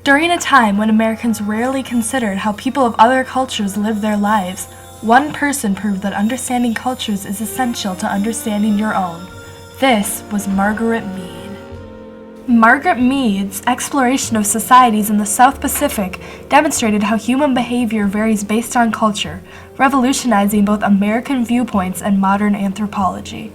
During a time when Americans rarely considered how people of other cultures live their lives, one person proved that understanding cultures is essential to understanding your own. This was Margaret Mead. Margaret Mead's exploration of societies in the South Pacific demonstrated how human behavior varies based on culture, revolutionizing both American viewpoints and modern anthropology.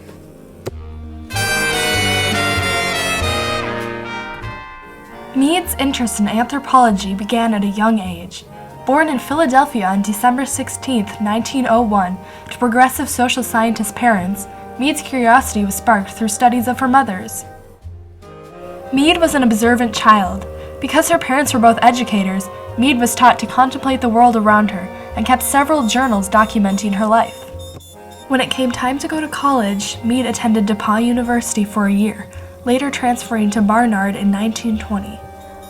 Mead's interest in anthropology began at a young age. Born in Philadelphia on December 16, 1901, to progressive social scientist parents, Mead's curiosity was sparked through studies of her mother's. Mead was an observant child. Because her parents were both educators, Mead was taught to contemplate the world around her and kept several journals documenting her life. When it came time to go to college, Mead attended DePauw University for a year, later transferring to Barnard in 1920.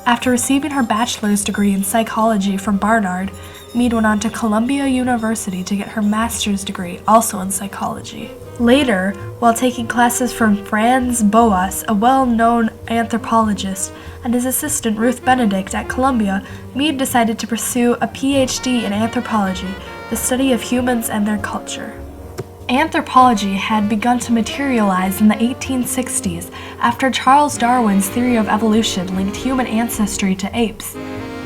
After receiving her bachelor's degree in psychology from Barnard, Mead went on to Columbia University to get her master's degree, also in psychology. Later, while taking classes from Franz Boas, a well-known anthropologist, and his assistant Ruth Benedict at Columbia, Mead decided to pursue a PhD in anthropology, the study of humans and their culture. Anthropology had begun to materialize in the 1860s after Charles Darwin's theory of evolution linked human ancestry to apes.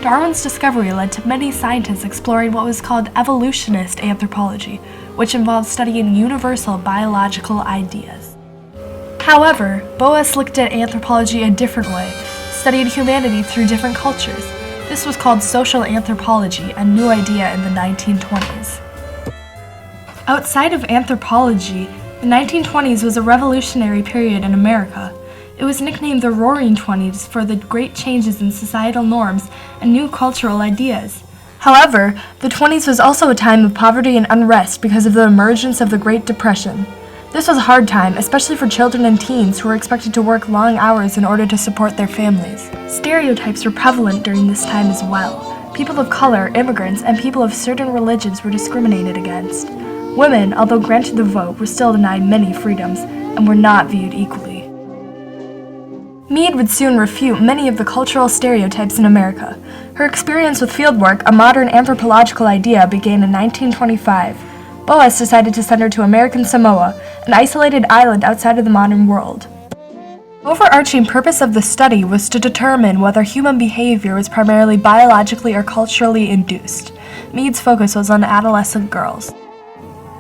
Darwin's discovery led to many scientists exploring what was called evolutionist anthropology, which involved studying universal biological ideas. However, Boas looked at anthropology a different way, studied humanity through different cultures. This was called social anthropology, a new idea in the 1920s. Outside of anthropology, the 1920s was a revolutionary period in America. It was nicknamed the Roaring Twenties for the great changes in societal norms and new cultural ideas. However, the 20s was also a time of poverty and unrest because of the emergence of the Great Depression. This was a hard time, especially for children and teens who were expected to work long hours in order to support their families. Stereotypes were prevalent during this time as well. People of color, immigrants, and people of certain religions were discriminated against. Women, although granted the vote, were still denied many freedoms and were not viewed equally. Mead would soon refute many of the cultural stereotypes in America. Her experience with fieldwork, a modern anthropological idea, began in 1925. Boas decided to send her to American Samoa, an isolated island outside of the modern world. The overarching purpose of the study was to determine whether human behavior was primarily biologically or culturally induced. Mead's focus was on adolescent girls.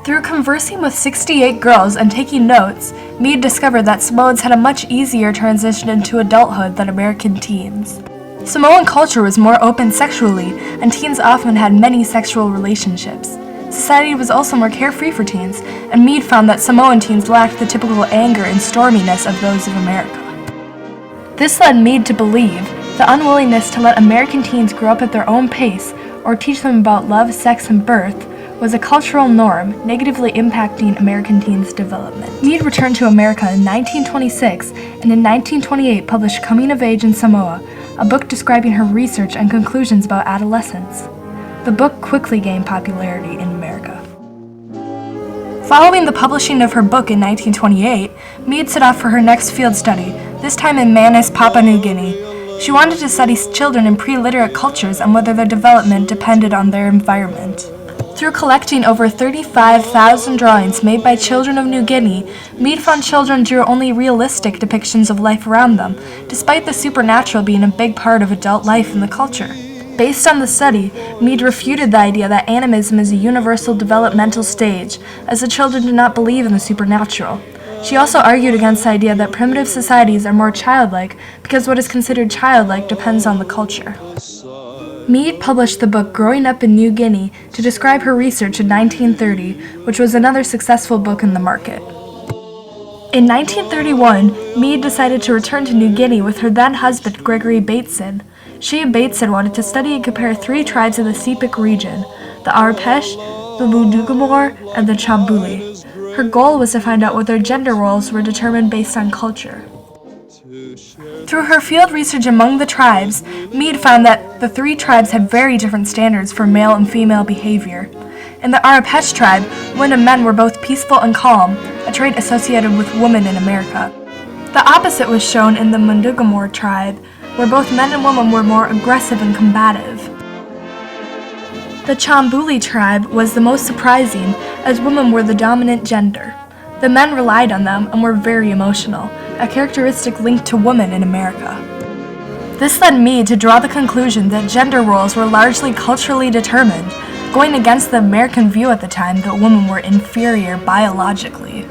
Through conversing with 68 girls and taking notes, Mead discovered that Samoans had a much easier transition into adulthood than American teens. Samoan culture was more open sexually, and teens often had many sexual relationships. Society was also more carefree for teens, and Mead found that Samoan teens lacked the typical anger and storminess of those of America. This led Mead to believe the unwillingness to let American teens grow up at their own pace or teach them about love, sex, and birth was a cultural norm, negatively impacting American teens' development. Mead returned to America in 1926 and in 1928 published Coming of Age in Samoa, a book describing her research and conclusions about adolescence. The book quickly gained popularity in America. Following the publishing of her book in 1928, Mead set off for her next field study, this time in Manus, Papua New Guinea. She wanted to study children in pre-literate cultures and whether their development depended on their environment. Through collecting over 35,000 drawings made by children of New Guinea, Mead found children drew only realistic depictions of life around them, despite the supernatural being a big part of adult life in the culture. Based on the study, Mead refuted the idea that animism is a universal developmental stage, as the children did not believe in the supernatural. She also argued against the idea that primitive societies are more childlike because what is considered childlike depends on the culture. Mead published the book Growing Up in New Guinea to describe her research in 1930, which was another successful book in the market. In 1931, Mead decided to return to New Guinea with her then-husband Gregory Bateson. She and Bateson wanted to study and compare three tribes in the Sepik region, the Arapesh, the Ludugamore, and the Chambuli. Her goal was to find out whether gender roles were determined based on culture. Through her field research among the tribes, Mead found that the three tribes had very different standards for male and female behavior. In the Arapesh tribe, women and men were both peaceful and calm, a trait associated with women in America. The opposite was shown in the Mundugamore tribe. where both men and women were more aggressive and combative. The Chambuli tribe was the most surprising, as women were the dominant gender. The men relied on them and were very emotional, a characteristic linked to women in America. This led Mead to draw the conclusion that gender roles were largely culturally determined, going against the American view at the time that women were inferior biologically.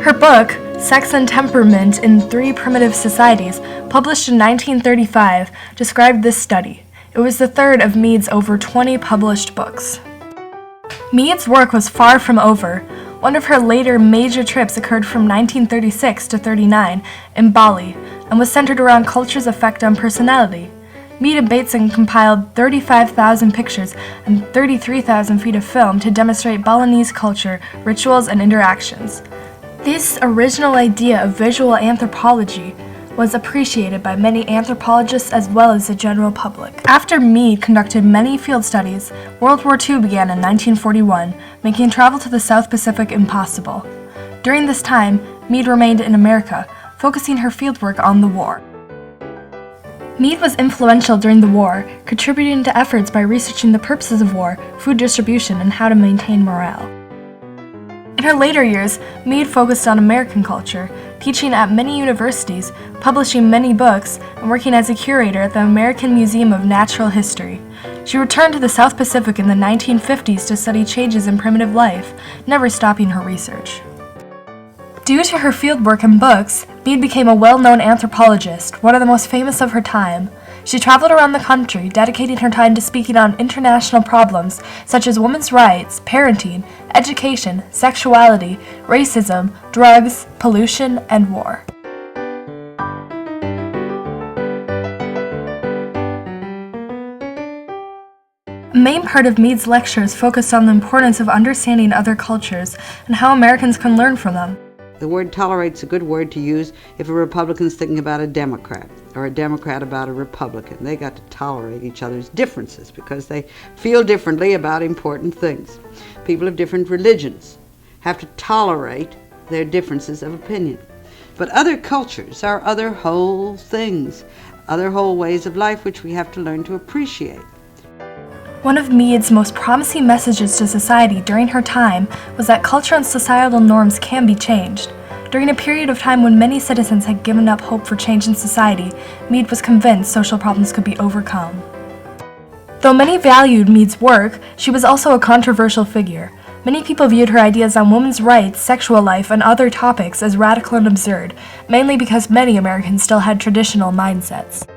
Her book, Sex and Temperament in Three Primitive Societies, published in 1935, described this study. It was the third of Mead's over 20 published books. Mead's work was far from over. One of her later major trips occurred from 1936 to 39 in Bali and was centered around culture's effect on personality. Mead and Bateson compiled 35,000 pictures and 33,000 feet of film to demonstrate Balinese culture, rituals, and interactions. This original idea of visual anthropology was appreciated by many anthropologists as well as the general public. After Mead conducted many field studies, World War II began in 1941, making travel to the South Pacific impossible. During this time, Mead remained in America, focusing her fieldwork on the war. Mead was influential during the war, contributing to efforts by researching the purposes of war, food distribution, and how to maintain morale. In her later years, Mead focused on American culture, teaching at many universities, publishing many books, and working as a curator at the American Museum of Natural History. She returned to the South Pacific in the 1950s to study changes in primitive life, never stopping her research. Due to her fieldwork and books, Mead became a well-known anthropologist, one of the most famous of her time. She traveled around the country, dedicating her time to speaking on international problems such as women's rights, parenting, education, sexuality, racism, drugs, pollution, and war. A main part of Mead's lectures focused on the importance of understanding other cultures and how Americans can learn from them. The word tolerate's a good word to use if a Republican's thinking about a Democrat or a Democrat about a Republican. They got to tolerate each other's differences because they feel differently about important things. People of different religions have to tolerate their differences of opinion. But other cultures are other whole things, other whole ways of life which we have to learn to appreciate. One of Mead's most promising messages to society during her time was that culture and societal norms can be changed. During a period of time when many citizens had given up hope for change in society, Mead was convinced social problems could be overcome. Though many valued Mead's work, she was also a controversial figure. Many people viewed her ideas on women's rights, sexual life, and other topics as radical and absurd, mainly because many Americans still had traditional mindsets.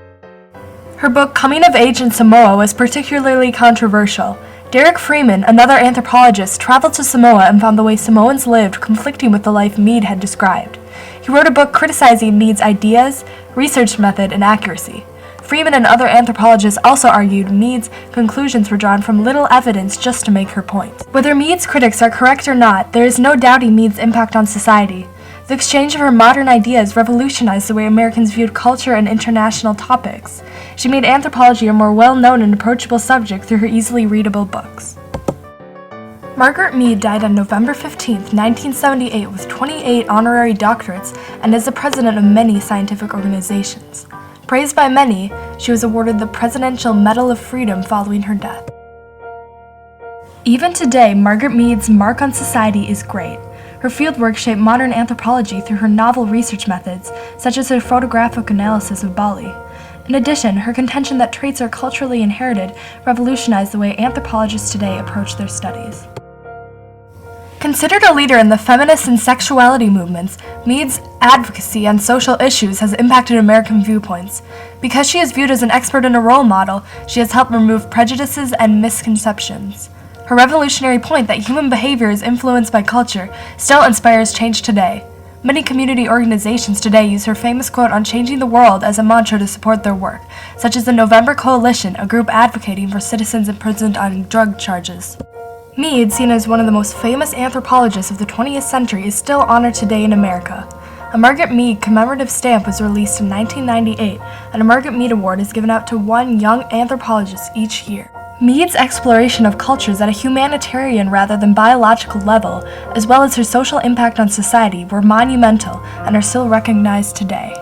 Her book, Coming of Age in Samoa, was particularly controversial. Derek Freeman, another anthropologist, traveled to Samoa and found the way Samoans lived conflicting with the life Mead had described. He wrote a book criticizing Mead's ideas, research method, and accuracy. Freeman and other anthropologists also argued Mead's conclusions were drawn from little evidence just to make her point. Whether Mead's critics are correct or not, there is no doubting Mead's impact on society. The exchange of her modern ideas revolutionized the way Americans viewed culture and international topics. She made anthropology a more well-known and approachable subject through her easily readable books. Margaret Mead died on November 15, 1978 with 28 honorary doctorates and is the president of many scientific organizations. Praised by many, she was awarded the Presidential Medal of Freedom following her death. Even today, Margaret Mead's mark on society is great. Her fieldwork shaped modern anthropology through her novel research methods, such as her photographic analysis of Bali. In addition, her contention that traits are culturally inherited revolutionized the way anthropologists today approach their studies. Considered a leader in the feminist and sexuality movements, Mead's advocacy on social issues has impacted American viewpoints. Because she is viewed as an expert and a role model, she has helped remove prejudices and misconceptions. Her revolutionary point that human behavior is influenced by culture still inspires change today. Many community organizations today use her famous quote on changing the world as a mantra to support their work, such as the November Coalition, a group advocating for citizens imprisoned on drug charges. Mead, seen as one of the most famous anthropologists of the 20th century, is still honored today in America. A Margaret Mead commemorative stamp was released in 1998, and a Margaret Mead Award is given out to one young anthropologist each year. Mead's exploration of cultures at a humanitarian rather than biological level, as well as her social impact on society, were monumental and are still recognized today.